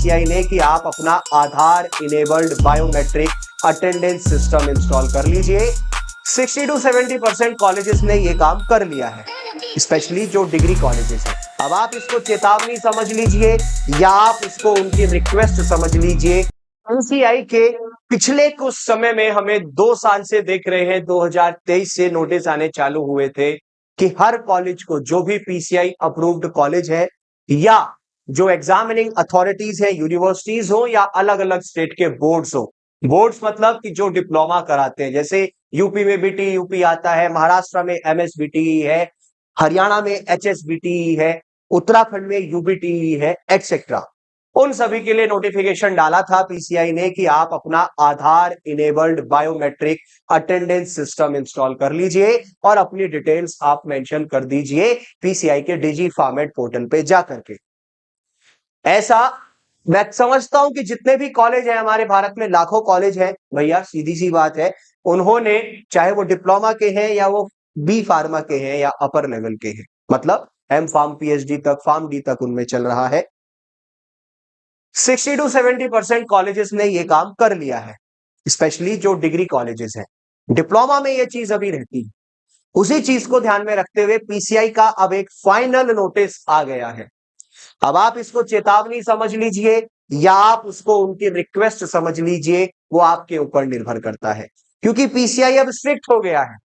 PCI ने कि आप अपना Aadhaar enabled biometric attendance system install कर लीजिए। 60 to 70% कॉलेजेस ने ये काम कर लिया है, स्पेशली जो डिग्री कॉलेजेस हैं। अब आप इसको चेतावनी समझ लीजिए या आप इसको उनकी रिक्वेस्ट समझ लीजिए। पीसीआई के पिछले कुछ समय में हमें 2 साल से देख रहे हैं, 2023 से नोटिस आने चालू हुए थे कि हर कॉलेज को, जो भी पीसीआई अप्रूव्ड कॉलेज है या जो एग्जामिनिंग अथॉरिटीज है, यूनिवर्सिटीज हो या अलग अलग स्टेट के बोर्ड्स हो, बोर्ड्स मतलब कि जो डिप्लोमा कराते हैं, जैसे यूपी में बीटीयूपी आता है, महाराष्ट्र में एमएसबीटीई है, हरियाणा में एचएसबीटीई है, उत्तराखंड में यूबीटीई है, एक्सेट्रा। उन सभी के लिए नोटिफिकेशन डाला था पीसीआई ने कि आप अपना Aadhaar enabled biometric attendance system install कर लीजिए और अपनी डिटेल्स आप मेंशन कर दीजिए पीसीआई के डिजी फॉर्मेट पोर्टल पे जाकर के। ऐसा मैं समझता हूं कि जितने भी कॉलेज हैं हमारे भारत में, लाखों कॉलेज हैं भैया, सीधी सी बात है, उन्होंने चाहे वो डिप्लोमा के हैं या वो बी फार्मा के हैं या अपर लेवल के हैं, मतलब एम फार्म पीएचडी तक, फार्म डी तक उनमें चल रहा है। 60 to 70% कॉलेजेस ने ये काम कर लिया है, स्पेशली जो डिग्री कॉलेजेस हैं। डिप्लोमा में ये चीज अभी रहती है। उसी चीज को ध्यान में रखते हुए पीसीआई का अब एक फाइनल नोटिस आ गया है। अब आप इसको चेतावनी समझ लीजिए या आप उसको उनकी रिक्वेस्ट समझ लीजिए, वो आपके ऊपर निर्भर करता है, क्योंकि पीसीआई अब स्ट्रिक्ट हो गया है।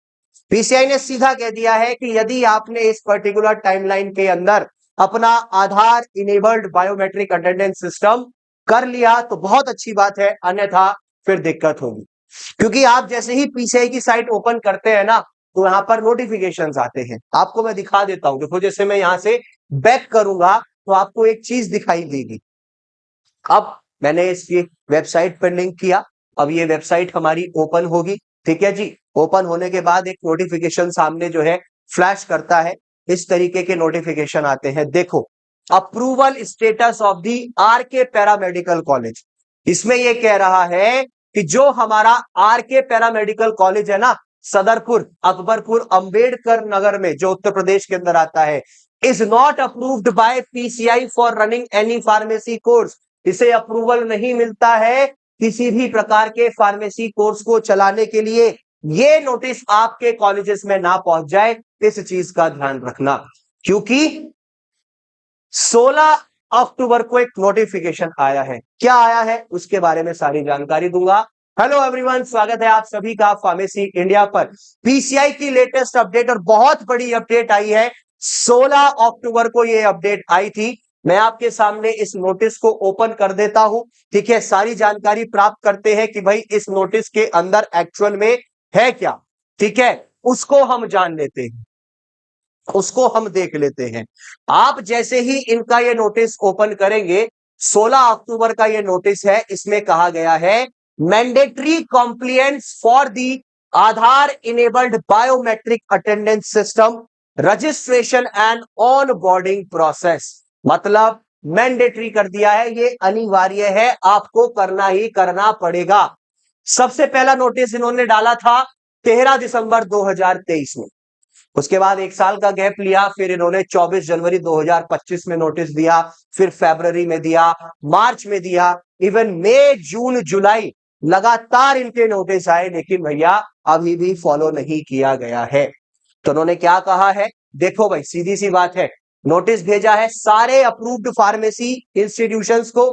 पीसीआई ने सीधा कह दिया है कि यदि आपने इस पर्टिकुलर टाइमलाइन के अंदर अपना Aadhaar enabled biometric attendance system कर लिया तो बहुत अच्छी बात है, अन्यथा फिर दिक्कत होगी। क्योंकि आप जैसे ही पीसीआई की साइट ओपन करते हैं ना, तो यहां पर नोटिफिकेशंस आते हैं। आपको मैं दिखा देता हूं, देखो जैसे मैं यहां से बैक करूंगा तो आपको एक चीज दिखाई देगी। अब मैंने इस वेबसाइट पर लिंक किया, अब ये वेबसाइट हमारी ओपन होगी, ठीक है जी। ओपन होने के बाद एक नोटिफिकेशन सामने जो है फ्लैश करता है, इस तरीके के नोटिफिकेशन आते हैं। देखो, approval status of the RK paramedical college, इसमें यह कह रहा है कि जो हमारा आरके पैरामेडिकल कॉलेज है ना, सदरपुर, अकबरपुर, अंबेडकर नगर में, जो उत्तर प्रदेश के अंदर आता है, is not approved by PCI for running any pharmacy course. इसे अप्रूवल नहीं मिलता है किसी भी प्रकार के फार्मेसी कोर्स को चलाने के लिए। ये नोटिस आपके कॉलेजेस में ना पहुंच जाए, इस चीज का ध्यान रखना, क्योंकि 16 अक्टूबर को एक नोटिफिकेशन आया है। क्या आया है उसके बारे में सारी जानकारी दूंगा। हेलो एवरीवन, स्वागत है आप सभी का फार्मेसी इंडिया पर। पीसीआई की लेटेस्ट अपडेट और बहुत बड़ी अपडेट आई है। 16 अक्टूबर को यह अपडेट आई थी। मैं आपके सामने इस नोटिस को ओपन कर देता हूं, ठीक है। सारी जानकारी प्राप्त करते हैं कि भाई इस नोटिस के अंदर एक्चुअल में है क्या, ठीक है, उसको हम जान लेते हैं, उसको हम देख लेते हैं। आप जैसे ही इनका ये नोटिस ओपन करेंगे, 16 अक्टूबर का ये नोटिस है, इसमें कहा गया है mandatory compliance for the Aadhaar enabled biometric attendance system registration and on boarding process. मतलब मैंडेटरी कर दिया है, ये अनिवार्य है, आपको करना ही करना पड़ेगा। सबसे पहला नोटिस इन्होंने डाला था 13 दिसंबर 2023 में, उसके बाद एक साल का गैप लिया, फिर इन्होंने 24 जनवरी 2025 में नोटिस दिया, फिर फरवरी में दिया, मार्च में दिया, इवन मई, जून, जुलाई लगातार इनके नोटिस आए, लेकिन भैया अभी भी फॉलो नहीं किया गया है। तो उन्होंने क्या कहा है, देखो भाई, सीधी सी बात है, नोटिस भेजा है सारे अप्रूव्ड फार्मेसी इंस्टीट्यूशंस को,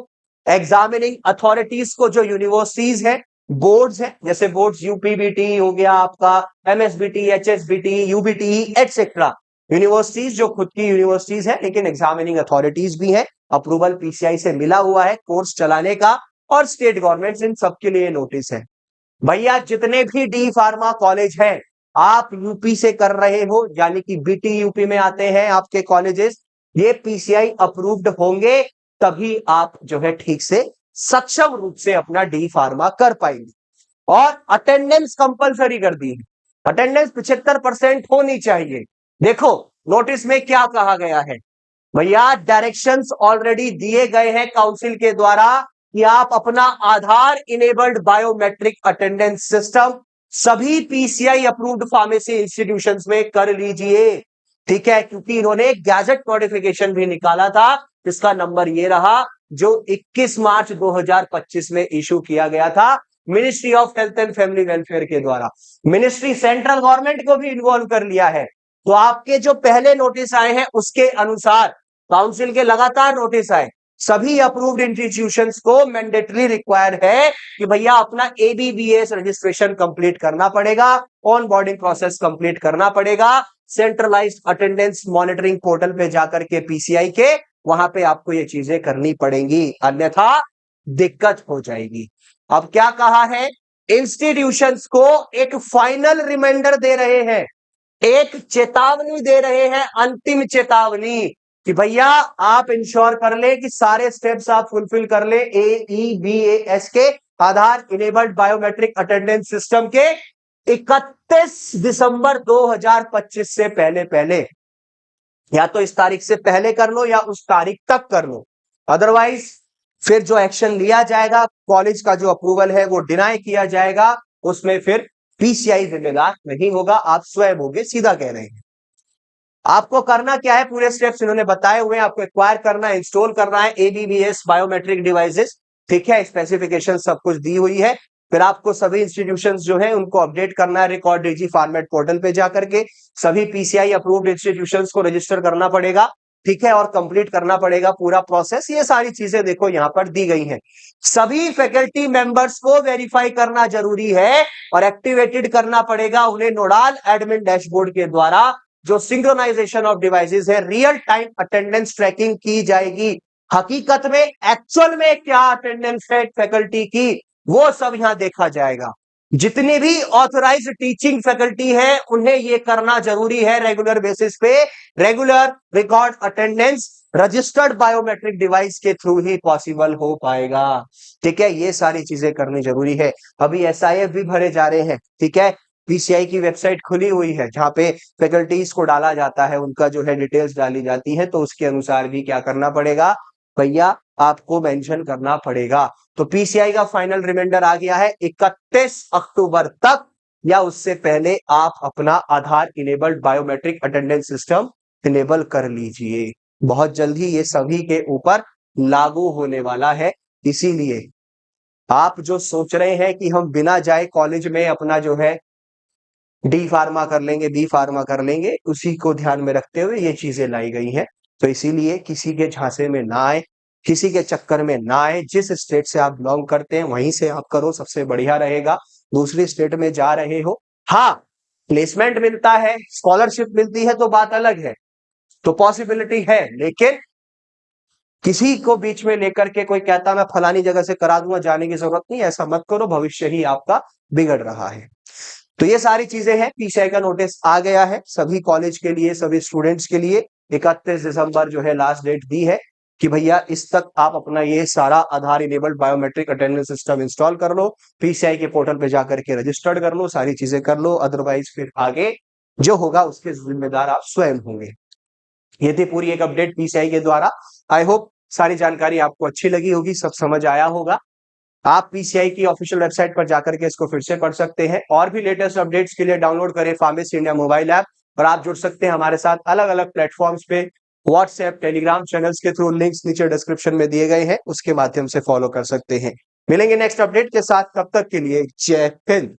एग्जामिनिंग अथॉरिटीज को, जो यूनिवर्सिटीज है, बोर्ड्स हैं, जैसे बोर्ड्स यूपीबीटी हो गया आपका, MSBT, HSBT, UBT, etcetera. Universities जो खुद की यूनिवर्सिटीज है, लेकिन एग्जामिनिंग अथॉरिटीज भी है, अप्रूवल पीसीआई से मिला हुआ है कोर्स चलाने का, और स्टेट गवर्नमेंट्स, इन सबके लिए नोटिस है। भैया जितने भी डी फार्मा कॉलेज हैं, आप यूपी से कर रहे हो, यानी कि बीटी यूपी में आते हैं आपके कॉलेजेस, ये पीसीआई अप्रूव्ड होंगे, तभी आप जो है ठीक से सक्षम रूप से अपना डी फार्मा कर पाएंगे। और अटेंडेंस कंपलसरी कर दी है, अटेंडेंस 75% होनी चाहिए। देखो नोटिस में क्या कहा गया है भैया, डायरेक्शंस ऑलरेडी दिए गए हैं काउंसिल के द्वारा कि आप अपना Aadhaar enabled biometric attendance system सभी पीसीआई अप्रूव्ड फार्मेसी इंस्टीट्यूशंस में कर लीजिए, ठीक है। क्योंकि इन्होंने एक गैजेट नोटिफिकेशन भी निकाला था, जिसका नंबर ये रहा जो 21 मार्च 2025 में इशू किया गया था ministry of health and family welfare के द्वारा। मिनिस्ट्री सेंट्रल गवर्नमेंट को भी इन्वॉल्व कर लिया है। तो आपके जो पहले नोटिस आए हैं उसके अनुसार काउंसिल के लगातार नोटिस आए, सभी अप्रूव्ड इंस्टीट्यूशंस को मैंडेटरी रिक्वायर है कि भैया अपना एबीबीएस रजिस्ट्रेशन कंप्लीट करना पड़ेगा, ऑन बोर्डिंग प्रोसेस कंप्लीट करना पड़ेगा, सेंट्रलाइज्ड अटेंडेंस मॉनिटरिंग पोर्टल पे जाकर के पीसीआई के वहां पे आपको ये चीजें करनी पड़ेंगी, अन्यथा दिक्कत हो जाएगी। अब क्या कहा है, इंस्टीट्यूशंस को एक फाइनल रिमाइंडर दे रहे हैं, एक चेतावनी दे रहे हैं, अंतिम चेतावनी कि भैया आप इंश्योर कर ले कि सारे स्टेप्स आप फुलफिल कर ले एईबीएएस के आधार इनेबल्ड बायोमेट्रिक अटेंडेंस सिस्टम के 31 दिसंबर 2025 से पहले पहले, या तो इस तारीख से पहले कर लो या उस तारीख तक कर लो, अदरवाइज फिर जो एक्शन लिया जाएगा, कॉलेज का जो अप्रूवल है वो डिनाई किया जाएगा, उसमें फिर पीसीआई जिम्मेदार नहीं होगा, आप स्वयं होंगे, सीधा कह रहे हैं। आपको करना क्या है, पूरे स्टेप्स इन्होंने बताए हुए हैं, आपको एक्वायर करना है, इंस्टॉल करना है एबीबीएस बायोमेट्रिक डिवाइसेस, ठीक है, स्पेसिफिकेशन सब कुछ दी हुई है। फिर आपको सभी इंस्टीट्यूशंस जो है उनको अपडेट करना है रिकॉर्ड डीजी फॉर्मेट पोर्टल पे जाकर के, सभी पीसीआई अप्रूव्ड इंस्टीट्यूशंस को रजिस्टर करना पड़ेगा, ठीक है, और कंप्लीट करना पड़ेगा पूरा प्रोसेस। ये सारी चीजें देखो यहां पर दी गई हैं। सभी फैकल्टी मेंबर्स को वेरीफाई करना जरूरी है और एक्टिवेटेड करना पड़ेगा उन्हें नोडाल एडमिन डैशबोर्ड के द्वारा, जो सिंक्रोनाइजेशन ऑफ डिवाइसेस है, रियल टाइम अटेंडेंस ट्रैकिंग की जाएगी। हकीकत में एक्चुअल में क्या अटेंडेंस है फैकल्टी की, वो सब यहां देखा जाएगा। जितनी भी ऑथराइज्ड टीचिंग फैकल्टी है उन्हें यह करना जरूरी है रेगुलर बेसिस पे, regular record attendance registered biometric device के थ्रू ही पॉसिबल हो पाएगा, ठीक है, ये सारी चीजें करनी जरूरी है। अभी एसआईएफ भी भरे जा रहे हैं, ठीक है, पीसीआई की वेबसाइट खुली हुई है जहां पे फैकल्टीज को डाला जाता है, उनका जो है डिटेल्स डाली जाती है, तो उसके अनुसार भी क्या करना पड़ेगा भैया, आपको मेंशन करना पड़ेगा। तो पीसीआई का फाइनल रिमाइंडर आ गया है, 31 अक्टूबर तक या उससे पहले आप अपना Aadhaar enabled biometric attendance system enable कर लीजिए। बहुत जल्दी ये सभी के ऊपर लागू होने वाला है, इसीलिए आप जो सोच रहे हैं कि हम बिना जाए कॉलेज में अपना जो है डी फार्मा कर लेंगे, बी फार्मा कर लेंगे, उसी को ध्यान में रखते हुए ये चीजें लाई गई हैं। तो इसीलिए किसी के झांसे में ना आए, किसी के चक्कर में ना आए, जिस स्टेट से आप बिलोंग करते हैं वहीं से आप करो, सबसे बढ़िया रहेगा। दूसरी स्टेट में जा रहे हो, हाँ प्लेसमेंट मिलता है, स्कॉलरशिप मिलती है तो बात अलग है, तो पॉसिबिलिटी है, लेकिन किसी को बीच में लेकर के कोई कहता मैं फलानी जगह से करा दूंगा, जाने की जरूरत नहीं, ऐसा मत करो, भविष्य ही आपका बिगड़ रहा है। तो ये सारी चीजें हैं, पीसीआई का नोटिस आ गया है सभी कॉलेज के लिए, सभी स्टूडेंट्स के लिए। 31 दिसंबर जो है लास्ट डेट दी है कि भैया इस तक आप अपना ये सारा Aadhaar enabled biometric attendance system install कर लो, पीसीआई के पोर्टल पे जाकर के रजिस्टर्ड कर लो, सारी चीजें कर लो, अदरवाइज फिर आगे जो होगा उसके जिम्मेदार आप स्वयं होंगे। ये थी पूरी एक अपडेट पीसीआई के द्वारा। आई होप सारी जानकारी आपको अच्छी लगी होगी, सब समझ आया होगा। आप पीसीआई की ऑफिशियल वेबसाइट पर जाकर के इसको फिर से पढ़ सकते हैं, और भी लेटेस्ट अपडेट्स के लिए डाउनलोड करें फार्मेसी इंडिया मोबाइल ऐप, और आप जुड़ सकते हैं हमारे साथ अलग अलग प्लेटफॉर्म्स पे, व्हाट्सएप टेलीग्राम चैनल्स के थ्रू, लिंक्स नीचे डिस्क्रिप्शन में दिए गए हैं, उसके माध्यम से फॉलो कर सकते हैं। मिलेंगे नेक्स्ट अपडेट के साथ, तब तक के लिए जय हिंद।